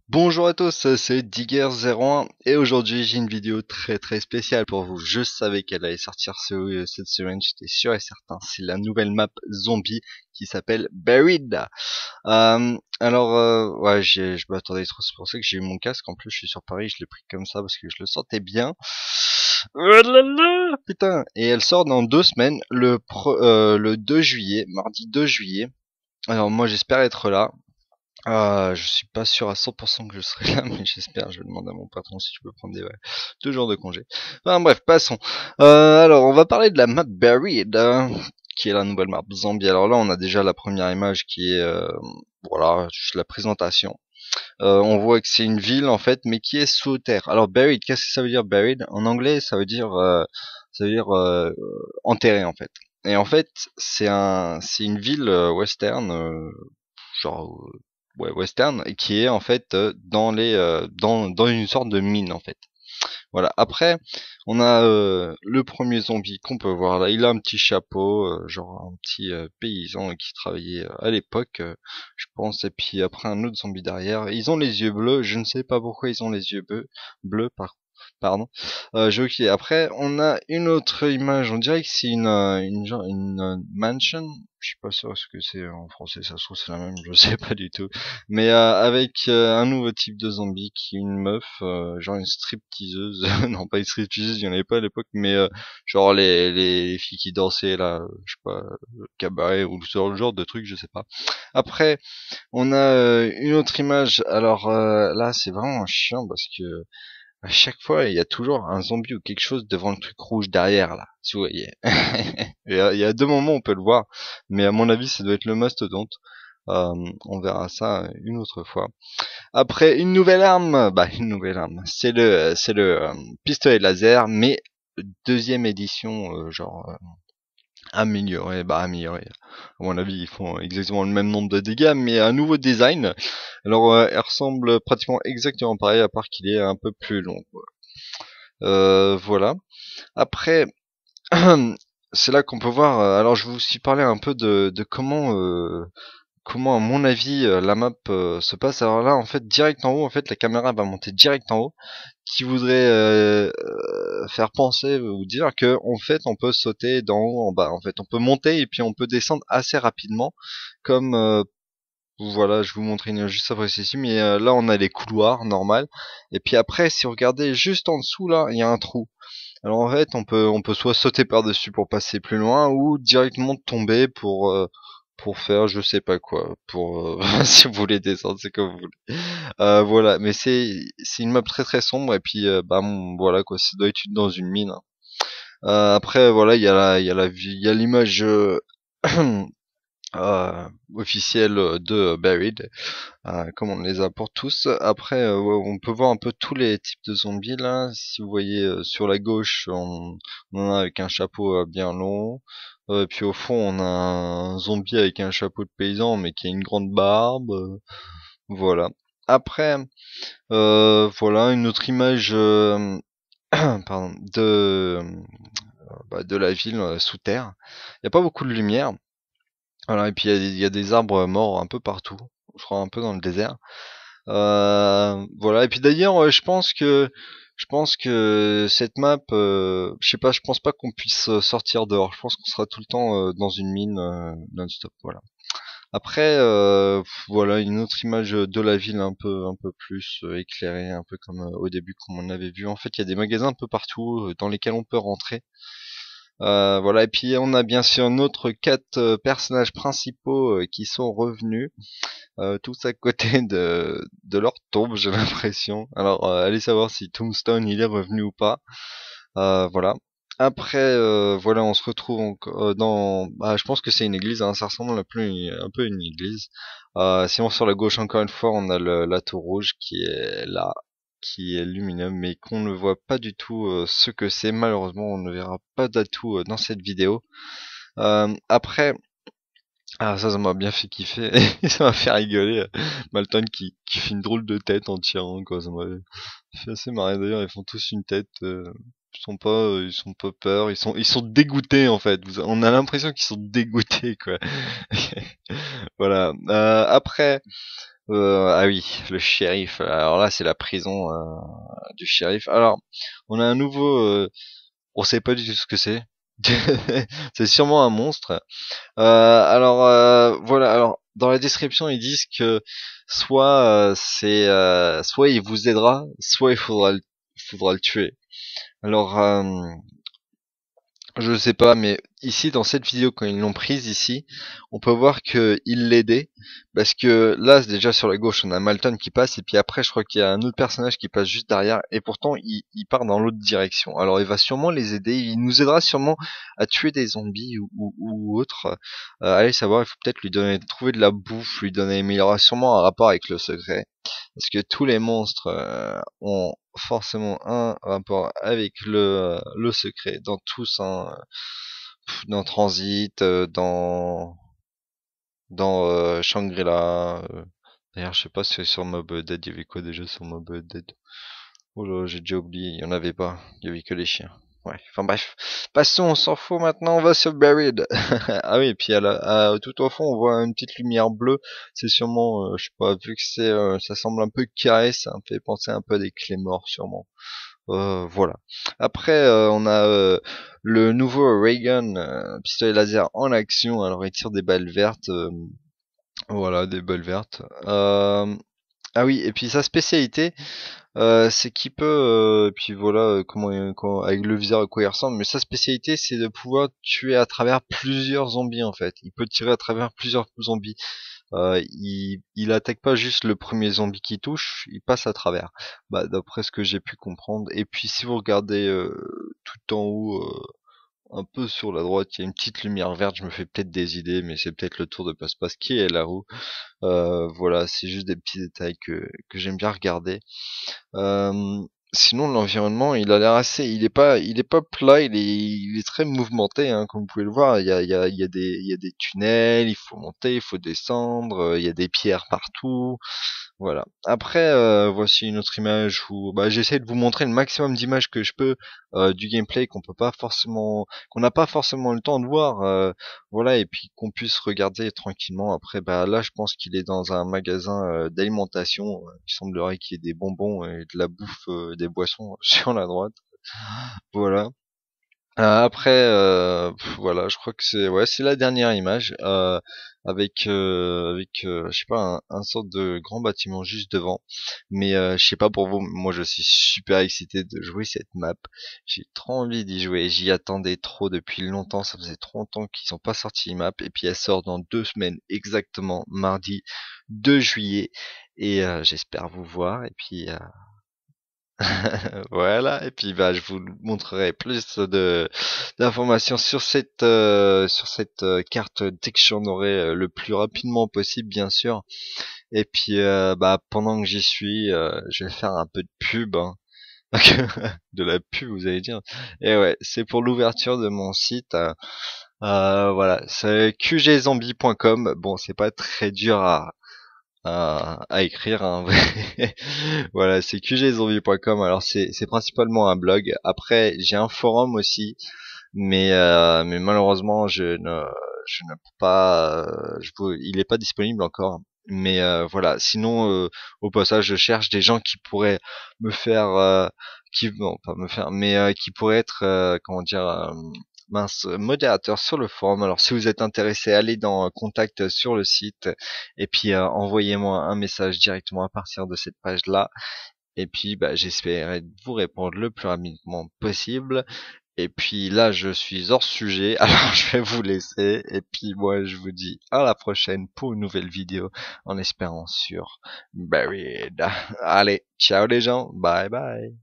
Bonjour à tous, c'est Digger01 et aujourd'hui j'ai une vidéo très spéciale pour vous. Je savais qu'elle allait sortir cette semaine, j'étais sûr et certain. C'est la nouvelle map zombie qui s'appelle Buried. Ouais, je m'attendais trop, c'est pour ça que j'ai eu mon casque. En plus, je suis sur Paris, je l'ai pris comme ça parce que je le sentais bien. Oh là là, putain. Et elle sort dans 2 semaines, le 2 juillet, mardi 2 juillet. Alors moi j'espère être là. Je suis pas sûr à 100% que je serai là, mais j'espère. Je vais demander à mon patron si je peux prendre 2 jours de congé. Enfin bref, passons. Alors, on va parler de la map Buried, qui est la nouvelle map zombie. Alors là, on a déjà la première image qui est, voilà, juste la présentation. On voit que c'est une ville en fait, mais qui est sous terre. Alors Buried, qu'est-ce que ça veut dire Buried? En anglais, ça veut dire enterré en fait. Et en fait, c'est une ville western, genre ouais, western, et qui est en fait dans une sorte de mine en fait. Voilà. Après, on a le premier zombie qu'on peut voir là. Il a un petit chapeau, genre un petit paysan qui travaillait à l'époque, je pense. Et puis après un autre zombie derrière. Ils ont les yeux bleus. Je ne sais pas pourquoi ils ont les yeux bleus pardon. Ok. Après, on a une autre image. On dirait que c'est une mansion. Je suis pas sûr ce que c'est en français. Ça se trouve c'est la même. Je sais pas du tout. Mais avec un nouveau type de zombie qui est une meuf, genre une stripteaseuse. Non, pas une stripteaseuse, il y en avait pas à l'époque, mais genre les filles qui dansaient là, je sais pas, cabaret ou ce genre de truc, je sais pas. Après, on a une autre image. Alors là, c'est vraiment chiant parce que à chaque fois, il y a toujours un zombie ou quelque chose devant le truc rouge derrière là. Si vous voyez. Il y a 2 moments où on peut le voir, mais à mon avis, ça doit être le mastodonte. On verra ça une autre fois. Après, une nouvelle arme, bah une nouvelle arme, c'est le pistolet laser, mais deuxième édition, genre améliorée, bah améliorée. À mon avis, ils font exactement le même nombre de dégâts, mais un nouveau design. Alors, elle ressemble pratiquement exactement pareil, à part qu'il est un peu plus long, quoi. Voilà. Après, c'est là qu'on peut voir. Alors, je vais aussi parler un peu de comment à mon avis la map se passe. Alors là en fait direct en haut, en fait la caméra va monter direct en haut, qui voudrait faire penser ou dire que en fait on peut sauter d'en haut en bas. En fait on peut monter et puis on peut descendre assez rapidement, comme voilà, je vous montrer juste après ceci, mais là on a les couloirs normales, et puis après si vous regardez juste en dessous là il y a un trou. Alors en fait on peut soit sauter par dessus pour passer plus loin, ou directement tomber pour faire je sais pas quoi, pour si vous voulez descendre, c'est comme vous voulez. Voilà, mais c'est une map très sombre, et puis bah voilà quoi, ça doit être dans une mine, hein. Après voilà, il y a l'image officielle de Buried, comme on les a pour tous. Après, ouais, on peut voir un peu tous les types de zombies là. Si vous voyez sur la gauche, on en a avec un chapeau bien long. Puis au fond, on a un zombie avec un chapeau de paysan, mais qui a une grande barbe. Voilà. Après, voilà une autre image, pardon, de la ville sous terre. Il n'y a pas beaucoup de lumière. Voilà, et puis il y a des arbres morts un peu partout. Je crois un peu dans le désert. Voilà. Et puis d'ailleurs, je pense que cette map, je sais pas, je pense pas qu'on puisse sortir dehors. Je pense qu'on sera tout le temps dans une mine non-stop. Voilà. Après, voilà une autre image de la ville un peu plus éclairée, un peu comme au début, comme on avait vu. En fait, il y a des magasins un peu partout dans lesquels on peut rentrer. Voilà. Et puis on a bien sûr notre 4 personnages principaux qui sont revenus, tous à côté de leur tombe, j'ai l'impression. Alors, allez savoir si Tombstone il est revenu ou pas. Voilà. Après, voilà, on se retrouve dans. Bah, je pense que c'est une église, hein, ça ressemble un peu à une église. Sinon, sur la gauche, encore une fois, on a la tour rouge qui est là, qui est lumineux, mais qu'on ne voit pas du tout ce que c'est. Malheureusement, on ne verra pas d'atout dans cette vidéo. Après, ça m'a bien fait kiffer. Ça m'a fait rigoler. Malton qui fait une drôle de tête en tirant, quoi. Ça m'a fait assez marrer. D'ailleurs, ils font tous une tête. ils sont pas peur, ils sont dégoûtés en fait. On a l'impression qu'ils sont dégoûtés quoi. Voilà. Après, ah oui, le shérif. Alors là, c'est la prison du shérif. Alors, on a un nouveau. On sait pas du tout ce que c'est. C'est sûrement un monstre. Voilà. Alors, dans la description, ils disent que soit il vous aidera, soit faudra le tuer. Alors, je sais pas, mais ici dans cette vidéo quand ils l'ont prise ici, on peut voir que il l'aidait parce que là déjà sur la gauche on a Malton qui passe et puis après je crois qu'il y a un autre personnage qui passe juste derrière et pourtant il part dans l'autre direction. Alors il va sûrement les aider, il nous aidera sûrement à tuer des zombies ou autre. Allez savoir, il faut peut-être lui donner trouver de la bouffe, lui donner, mais il aura sûrement un rapport avec le secret parce que tous les monstres ont forcément un rapport avec le secret dans tous hein, dans Transit dans Shangri-La d'ailleurs je sais pas si sur Mob Dead il y avait quoi déjà sur Mob Dead. Oh là j'ai déjà oublié, il y en avait pas, il y avait que les chiens. Ouais, enfin bref, passons, on s'en fout maintenant, on va sur Buried. Ah oui, et puis tout au fond on voit une petite lumière bleue, c'est sûrement je sais pas, vu que ça semble un peu carré, ça me fait penser un peu à des clés morts sûrement. Voilà. Après, on a le nouveau Raygun, pistolet laser en action. Alors, il tire des balles vertes. Voilà, des balles vertes. Ah oui, et puis sa spécialité, c'est qu'il peut, puis voilà, avec le viseur à quoi il ressemble. Mais sa spécialité, c'est de pouvoir tuer à travers plusieurs zombies en fait. Il peut tirer à travers plusieurs zombies. Il attaque pas juste le premier zombie qui touche, il passe à travers. Bah, d'après ce que j'ai pu comprendre. Et puis si vous regardez tout en haut, un peu sur la droite, il y a une petite lumière verte. Je me fais peut-être des idées, mais c'est peut-être le tour de passe-passe qui est là-haut. Voilà, c'est juste des petits détails que j'aime bien regarder. Euh, Sinon, l'environnement, il a l'air assez, il est pas plat, il est très mouvementé, hein, comme vous pouvez le voir. Il y a des tunnels, il faut monter, il faut descendre, il y a des pierres partout. Voilà. Après, voici une autre image où bah, j'essaie de vous montrer le maximum d'images que je peux du gameplay qu'on n'a pas forcément le temps de voir. Voilà, et puis qu'on puisse regarder tranquillement. Après, bah là, je pense qu'il est dans un magasin d'alimentation. Il semblerait qu'il y ait des bonbons et de la bouffe, des boissons sur la droite. Voilà. Après, voilà, je crois que c'est la dernière image je sais pas un sorte de grand bâtiment juste devant. Mais je sais pas pour vous, moi je suis super excité de jouer cette map. J'ai trop envie d'y jouer. J'y attendais trop depuis longtemps. Ça faisait trop longtemps qu'ils ont pas sorti une map et puis elle sort dans 2 semaines exactement, mardi 2 juillet. Et j'espère vous voir. Et puis voilà, et puis bah je vous montrerai plus de d'informations sur cette carte dès que j'en aurai le plus rapidement possible bien sûr. Et puis bah pendant que j'y suis, je vais faire un peu de pub hein. De la pub vous allez dire. Et ouais, c'est pour l'ouverture de mon site. Voilà, c'est qgzombie.com. Bon, c'est pas très dur à écrire hein. Voilà, c'est qgzombie.com. Alors c'est principalement un blog. Après, j'ai un forum aussi, mais malheureusement je ne peux pas il est pas disponible encore. Mais voilà, sinon au passage, je cherche des gens qui pourraient me faire qui bon, pas me faire mais qui pourraient être comment dire mince, modérateur sur le forum. Alors si vous êtes intéressé, allez dans contact sur le site et puis envoyez-moi un message directement à partir de cette page-là. Et puis bah, j'espérerai vous répondre le plus rapidement possible. Et puis là, je suis hors sujet, alors je vais vous laisser. Et puis moi, je vous dis à la prochaine pour une nouvelle vidéo, en espérant sur Buried. Allez, ciao les gens, bye bye.